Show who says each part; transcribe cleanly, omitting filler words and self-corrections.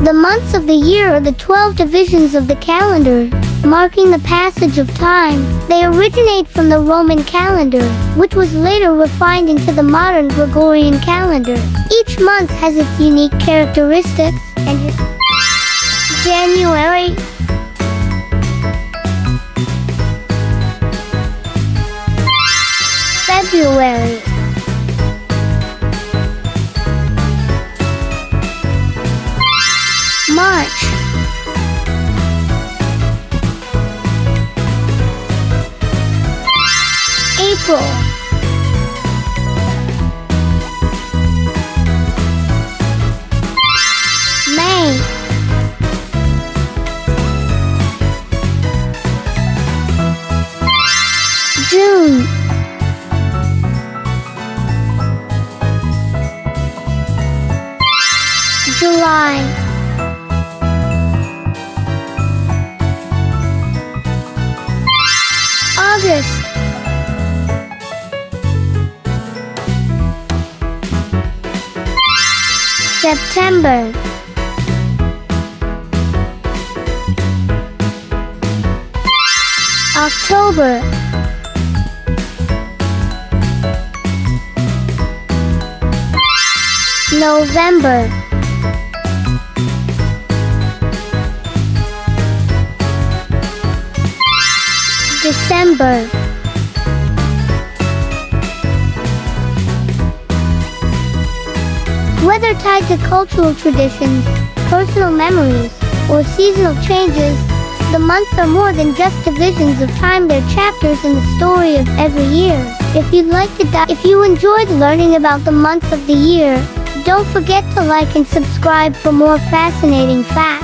Speaker 1: The months of the year are the 12 divisions of the calendar, marking the passage of time. They originate from the Roman calendar, which was later refined into the modern Gregorian calendar. Each month has its unique characteristics, and January, February, March, April, May, June, July, August, September, October, November, December, whether tied to cultural traditions, personal memories, or seasonal changes, the months are more than just divisions of time. They're chapters in the story of every year. If you enjoyed learning about the months of the year, don't forget to like and subscribe for more fascinating facts.